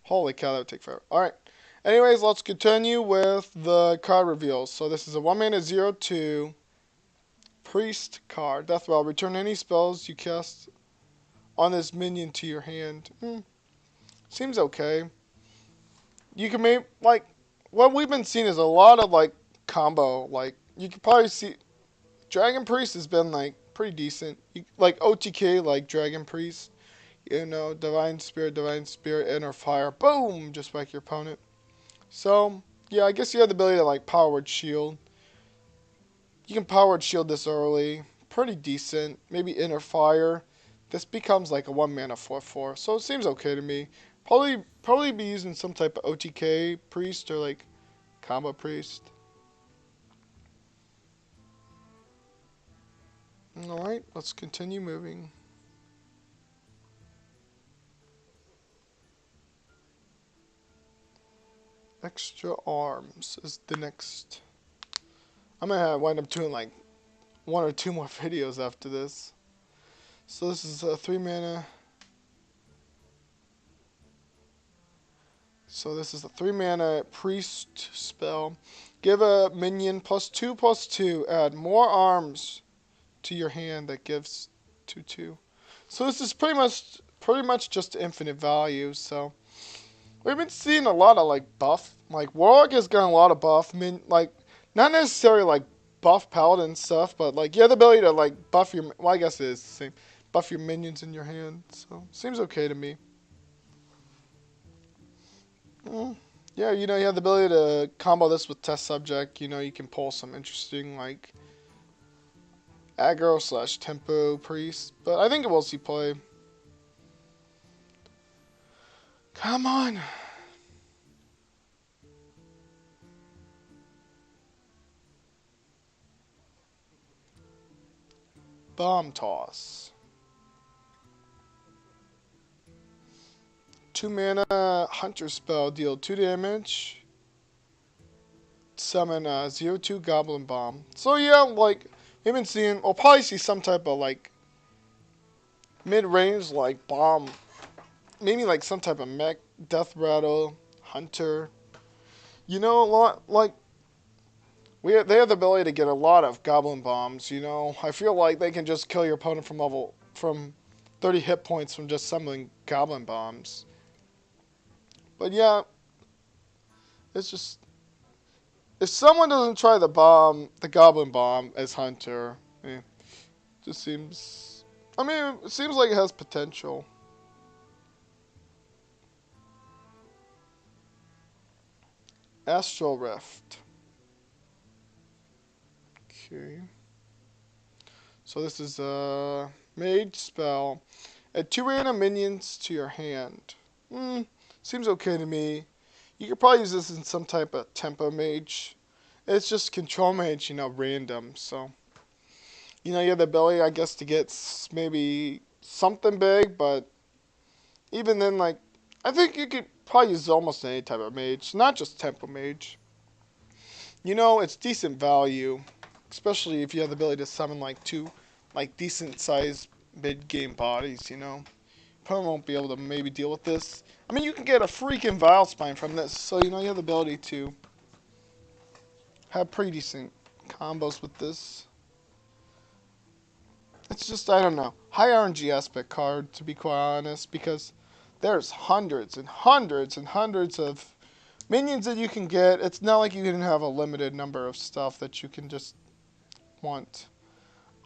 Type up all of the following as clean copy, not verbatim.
Holy cow, that would take forever. Alright. Anyways, let's continue with the card reveals. So this is a 1-mana 0/2 Priest card. Death Rattle. Return any spells you cast on this minion to your hand. Seems okay. You can make, like, what we've been seeing is a lot of, like, combo. Like, you could probably see, Dragon Priest has been, like, pretty decent. Like, OTK, like, Dragon Priest. You know, Divine Spirit, Inner Fire. Boom! Just whack your opponent. So, yeah, I guess you have the ability to, like, Power Word Shield. You can Power Word Shield this early. Pretty decent. Maybe Inner Fire. This becomes, like, a 1-mana 4/4. So, it seems okay to me. Probably be using some type of OTK Priest or, like, Combo Priest. Alright, let's continue moving. Extra Arms is the next. I'm gonna wind up doing like 1 or 2 more videos after this. So this is a 3-mana. So this is a 3-mana Priest spell. Give a minion +2/+2. Add more arms to your hand that gives 2/2. So this is pretty much just infinite value. So we've been seeing a lot of like buff. Like Warlock has gotten a lot of buff. Like not necessarily like buff Paladin stuff, but like you have the ability to like buff your. Well, I guess it is the same. Buff your minions in your hand. So seems okay to me. Yeah, you know, you have the ability to combo this with Test Subject. You know, you can pull some interesting, like, aggro/tempo priest. But I think it will see play. Come on. Bomb Toss. 2-mana Hunter spell. Deal 2 damage. Summon a 0/2 Goblin Bomb. So yeah, like, we've been seeing, we'll probably see some type of, like, mid-range, like, bomb. Maybe, like, some type of mech, Death Rattle, Hunter. You know, a lot, like, they have the ability to get a lot of Goblin Bombs, you know. I feel like they can just kill your opponent from 30 hit points from just summoning Goblin Bombs. But yeah, it's just, if someone doesn't try the Goblin Bomb as Hunter, just seems, I mean, it seems like it has potential. Astral Rift. Okay. So this is a mage spell. Add 2 random minions to your hand. Seems okay to me. You could probably use this in some type of tempo mage. It's just control mage, you know, random. So, you know, you have the ability, I guess, to get maybe something big, but even then, like, I think you could probably use almost any type of mage, not just tempo mage. You know, it's decent value, especially if you have the ability to summon like 2, like, decent sized mid-game bodies, you know. Probably won't be able to maybe deal with this. I mean, you can get a freaking Vile Spine from this, so, you know, you have the ability to have pretty decent combos with this. It's just, I don't know, high RNG aspect card, to be quite honest, because there's hundreds and hundreds and hundreds of minions that you can get. It's not like you can have a limited number of stuff that you can just want.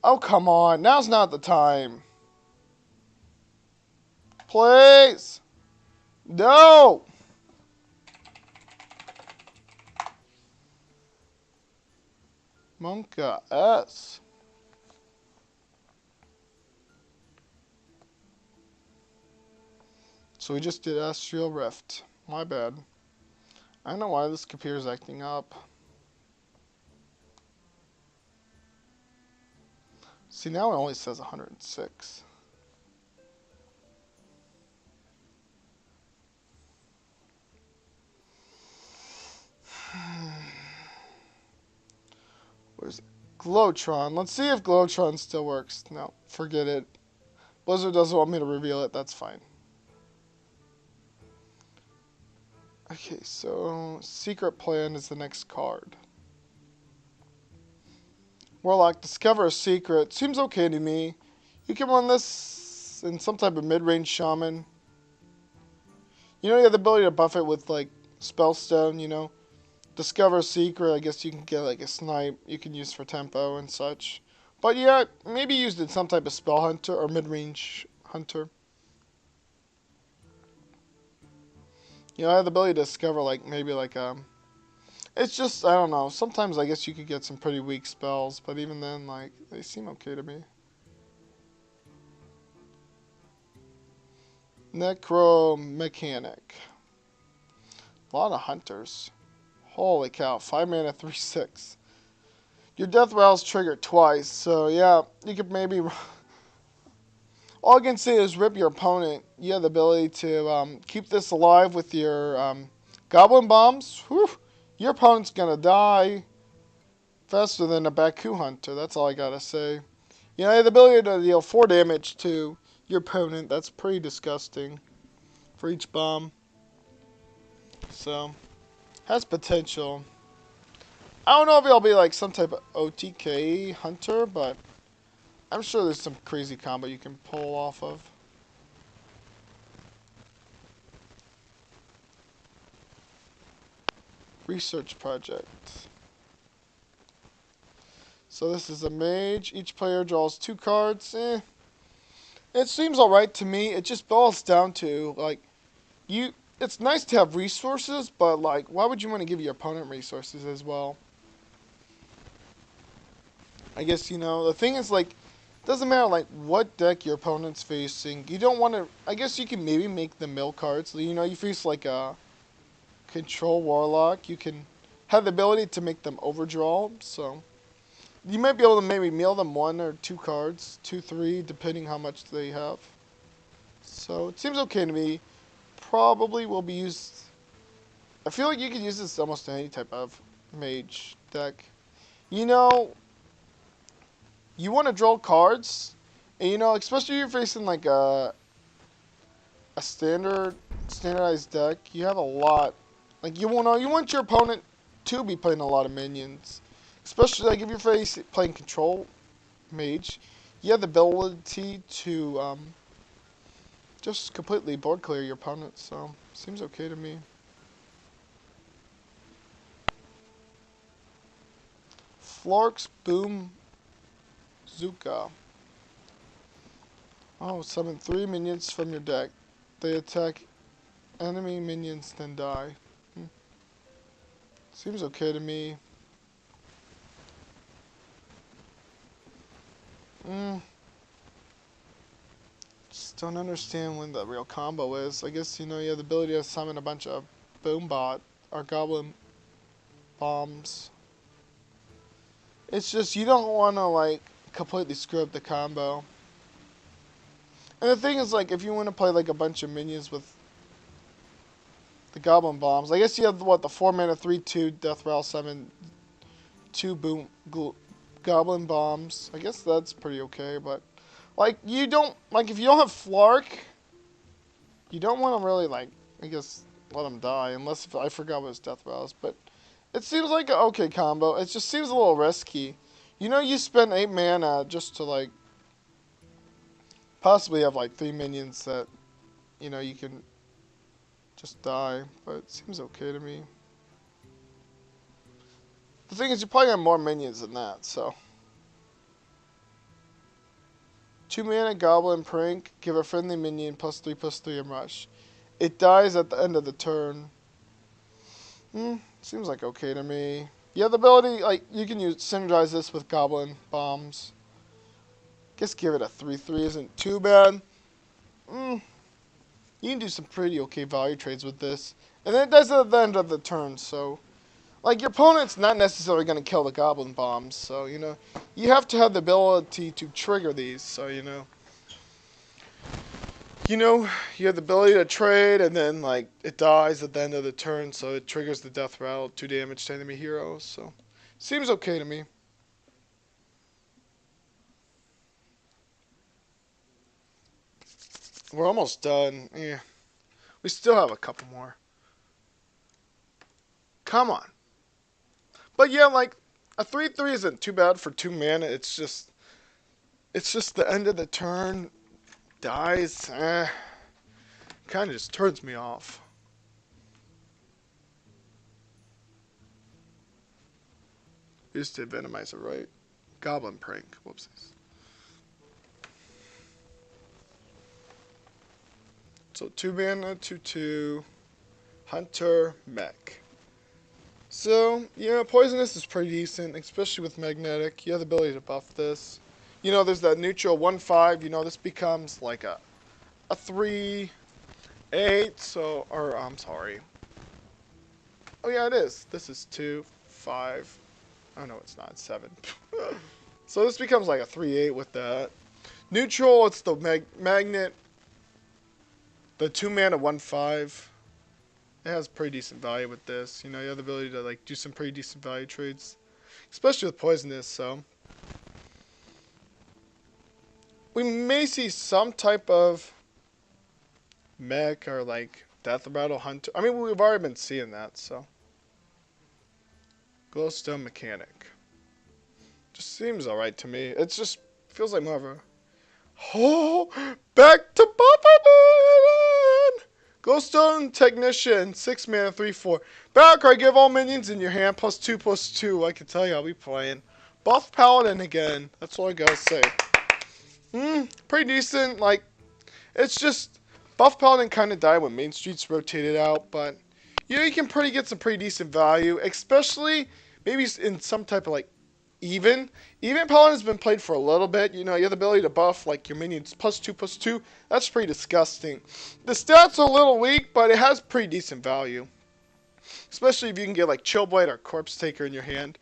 Oh, come on. Now's not the time. Please. No. Monka S. So we just did Astral Rift. My bad. I don't know why this computer's acting up. See, now it only says 106. Where's it? Glowtron. Let's see if Glowtron still works. No, forget it. Blizzard doesn't want me to reveal it. That's fine. Okay, so Secret Plan is the next card. Warlock, discover a secret. Seems okay to me. You can run this in some type of mid-range shaman. You know, you have the ability to buff it with, like, Spellstone, you know. Discover a secret, I guess you can get, like, a snipe you can use for tempo and such. But yeah, maybe used in some type of spell hunter or mid-range hunter. You know, I have the ability to discover, like, maybe, like, it's just, I don't know. Sometimes I guess you could get some pretty weak spells, but even then, like, they seem okay to me. Necromechanic. A lot of hunters. Holy cow, 5 mana, 3/6. Your death rattle's triggered twice, so yeah, you could maybe. All I can say is rip your opponent. You have the ability to keep this alive with your goblin bombs. Whew, your opponent's gonna die faster than a Baku hunter. That's all I gotta say. You know, you have the ability to deal 4 damage to your opponent. That's pretty disgusting for each bomb. So, has potential. I don't know if it'll be like some type of OTK hunter, but I'm sure there's some crazy combo you can pull off of. Research project. So this is a mage. Each player draws 2 cards. It seems alright to me. It just boils down to, like, you. It's nice to have resources, but, like, why would you want to give your opponent resources as well? I guess, you know, the thing is, like, doesn't matter, like, what deck your opponent's facing. You don't want to. I guess you can maybe make the mill cards. You know, you face, like, a control warlock. You can have the ability to make them overdraw, so. You might be able to maybe mill them 1 or 2 cards, 2, 3, depending how much they have. So it seems okay to me. Probably will be used. I feel like you could use this almost in any type of mage deck. You know, you want to draw cards, and you know, especially if you're facing like a standardized deck. You have a lot. Like you want your opponent to be playing a lot of minions, especially like if you're playing control mage. You have the ability to just completely board clear your opponent, so seems okay to me. Flork's Boom Zuka. Oh, summon 3 minions from your deck. They attack enemy minions, then die. Seems okay to me. Just don't understand when the real combo is. I guess, you know, you have the ability to summon a bunch of Boombot or Goblin Bombs. It's just, you don't want to, like, completely screw up the combo. And the thing is, like, if you want to play, like, a bunch of minions with the Goblin Bombs, I guess you have, what, the 4 mana, 3/2 Death Rattle summon, 2 Goblin Bombs. I guess that's pretty okay, but, like, you don't, like, if you don't have Flark, you don't want to really, like, I guess, let him die, unless if I forgot what his Death Rattle is, but it seems like an okay combo. It just seems a little risky. You know, you spend 8 mana just to, like, possibly have, like, 3 minions that, you know, you can just die, but it seems okay to me. The thing is, you're probably have more minions than that, so. 2 mana Goblin Prank, give a friendly minion +3/+3 and rush. It dies at the end of the turn. Seems like okay to me. Yeah, the ability, like, you can synergize this with Goblin Bombs. Guess give it a 3/3 isn't too bad. You can do some pretty okay value trades with this. And then it does it at the end of the turn, so. Like, your opponent's not necessarily going to kill the Goblin Bombs, so, you know. You have to have the ability to trigger these, so, you know. You know, you have the ability to trade, and then, like, it dies at the end of the turn, so it triggers the Death Rattle, 2 damage to enemy heroes, so. Seems okay to me. We're almost done. Yeah. We still have a couple more. Come on. But yeah, like a 3/3 isn't too bad for 2 mana. It's just the end of the turn dies. Kind of just turns me off. Used to Venomize it, right? Goblin Prank. Whoopsies. So 2 mana, 2/2, Hunter, Mech. So, yeah, Poisonous is pretty decent, especially with Magnetic. You have the ability to buff this. You know, there's that neutral 1/5. You know, this becomes like a 3/8. So, or I'm sorry. Oh yeah, it is. This is 2/5. Oh no, it's not. It's 7. So this becomes like a 3/8 with that. Neutral, it's the magnet. The 2 mana 1/5. It has pretty decent value with this. You know, you have the ability to like do some pretty decent value trades, especially with Poisonous. So we may see some type of mech or like Death Rattle Hunter. I mean, we've already been seeing that. So Glowstone Mechanic just seems alright to me. It just feels like more of a back to Buffalo. Glowstone Technician, 6 mana, 3/4. Battle card, give all minions in your hand +2/2. I can tell you I'll be playing. Buff Paladin again. That's all I gotta say. Pretty decent. Like, it's just Buff Paladin kind of died when Main Street's rotated out, but you know you can get some pretty decent value, especially maybe in some type of like even Paladin's been played for a little bit. You know, you have the ability to buff like your minions +2/2. That's pretty disgusting. The stats are a little weak, but it has pretty decent value. Especially if you can get like Chillblade or Corpse Taker in your hand.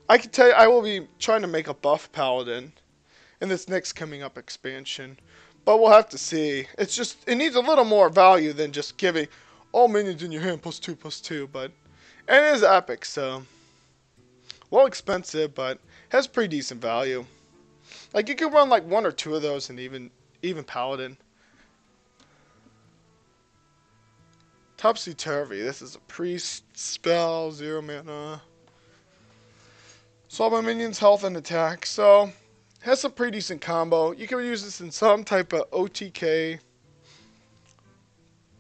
I can tell you I will be trying to make a buff Paladin in this next coming up expansion. But we'll have to see. It's just, it needs a little more value than just giving all minions in your hand +2/2. But and it is epic, so a little expensive, but has pretty decent value. Like you could run like 1 or 2 of those and even Paladin. Topsy Turvy. This is a priest spell, 0 mana. So all my minions' health and attack. So has some pretty decent combo. You can use this in some type of OTK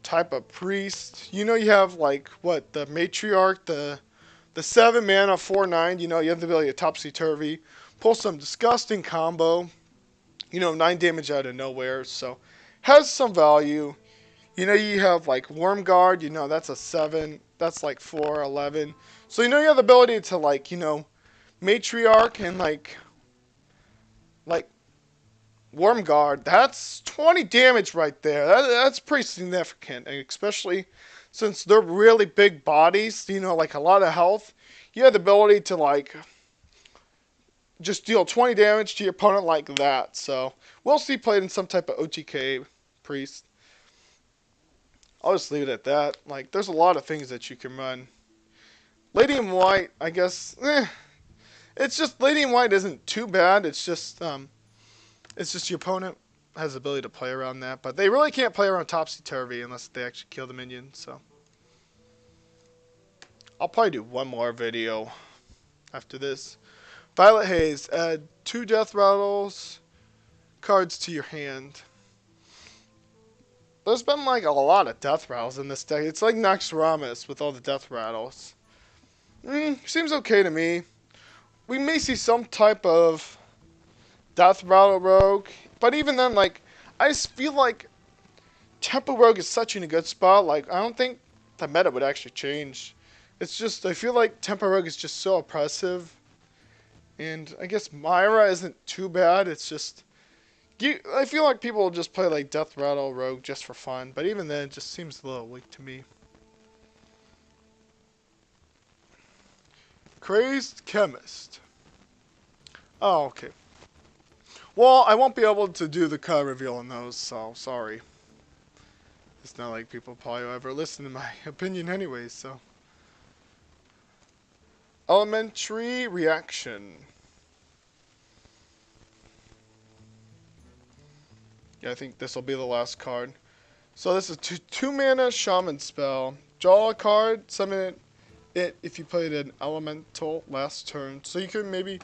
type of priest. You know you have like what, the matriarch, the 7 mana 4/9. You know you have the ability to Topsy Turvy, pull some disgusting combo. You know, 9 damage out of nowhere. So has some value. You know you have like Wormguard. You know that's a 7. That's like 4/11. So you know you have the ability to like, you know, matriarch and like Wormguard. That's 20 damage right there. That's pretty significant, and especially since they're really big bodies, you know, like a lot of health. You have the ability to like just deal 20 damage to your opponent like that. So we'll see played in some type of OTK priest. I'll just leave it at that. Like there's a lot of things that you can run. Lady in White, I guess, it's just Lady in White isn't too bad. It's just your opponent has the ability to play around that, but they really can't play around Topsy Turvy unless they actually kill the minion. So I'll probably do one more video after this. Violet Haze, add 2 Death Rattles cards to your hand. There's been like a lot of Death Rattles in this deck. It's like Naxxramas with all the Death Rattles. Seems okay to me. We may see some type of Death Rattle Rogue, but even then, like, I just feel like Tempo Rogue is such in a good spot. Like, I don't think the meta would actually change. It's just, I feel like Tempo Rogue is just so oppressive. And I guess Myra isn't too bad. It's just, I feel like people will just play like Death Rattle Rogue just for fun. But even then, it just seems a little weak to me. Crazed Chemist. Oh, okay. Well, I won't be able to do the card reveal on those, so sorry. It's not like people probably will ever listen to my opinion anyways, so. Elementary Reaction. Yeah, I think this will be the last card. So this is 2 mana Shaman spell. Draw a card, summon it it if you played an elemental last turn. So you could maybe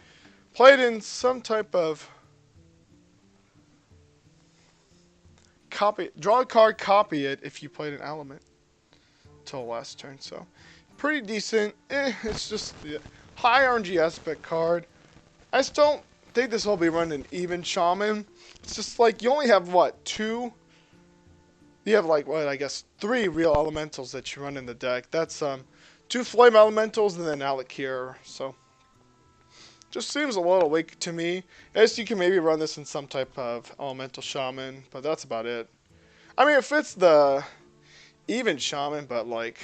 play it in some type of copy. Draw a card, copy it if you played an element till last turn. So pretty decent. It's just the high RNG aspect card. I just don't think this will be running even shaman. It's just like you only have what, two? You have like what, I guess 3 real elementals that you run in the deck. That's 2 flame elementals and then Alec here. So just seems a little weak to me. As you can maybe run this in some type of elemental shaman, but that's about it. I mean, it fits the even shaman, but like,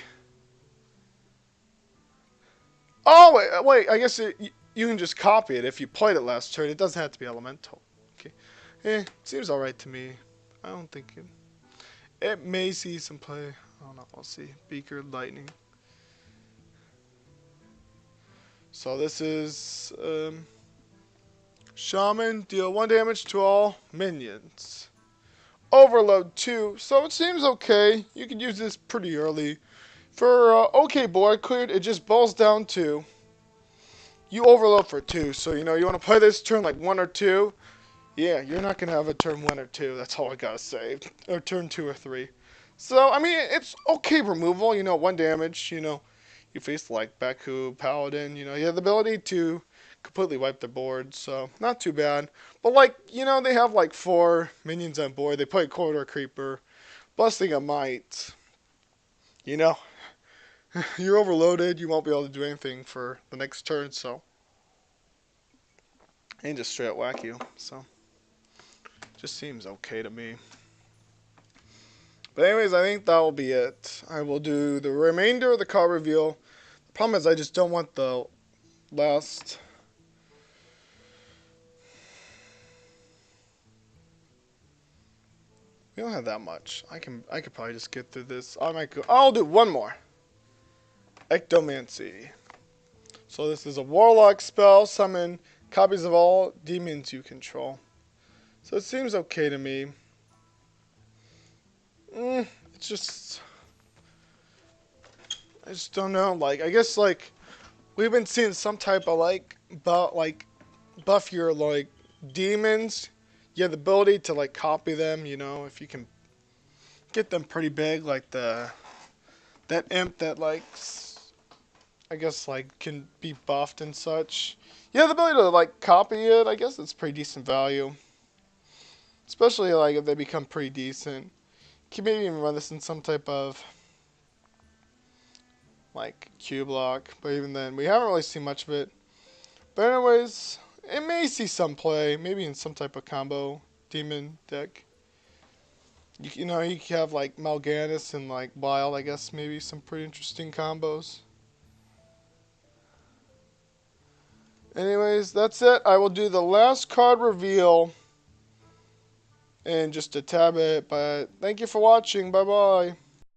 oh wait, I guess you can just copy it if you played it last turn. It doesn't have to be elemental. Okay, seems all right to me. I don't think it may see some play. I don't know. We'll see. Beaker Lightning. So this is Shaman, deal 1 damage to all minions. Overload 2, so it seems okay. You can use this pretty early. For okay board cleared, it just boils down to you overload for 2. So you know you want to play this turn like 1 or 2. Yeah, you're not gonna have a turn 1 or 2. That's all I gotta say. Or turn 2 or 3. So I mean, it's okay removal. You know, 1 damage. You know, you face like Baku, Paladin. You know, you have the ability to completely wipe the board, so not too bad. But like, you know, they have like 4 minions on board. They play Corridor Creeper, Busting a Might. You know, you're overloaded. You won't be able to do anything for the next turn, so and just straight up whack you. So just seems okay to me. But anyways, I think that will be it. I will do the remainder of the card reveal. The problem is I just don't want the last. We don't have that much. I could probably just get through this. I'll do one more. Ectomancy. So this is a warlock spell. Summon copies of all demons you control. So it seems okay to me. It's just, I just don't know. Like, I guess like we've been seeing some type of like buff your like demons. You have the ability to like copy them, you know, if you can get them pretty big, like that imp that like I guess like can be buffed and such. You have the ability to like copy it. I guess it's pretty decent value, especially like if they become pretty decent. You can maybe even run this in some type of like Q block, but even then we haven't really seen much of it. But anyways, it may see some play, maybe in some type of combo demon deck. You know, you can have like Mal'Ganis and like Bile, I guess, maybe some pretty interesting combos. Anyways, that's it. I will do the last card reveal in just a tad bit, but thank you for watching. Bye-bye.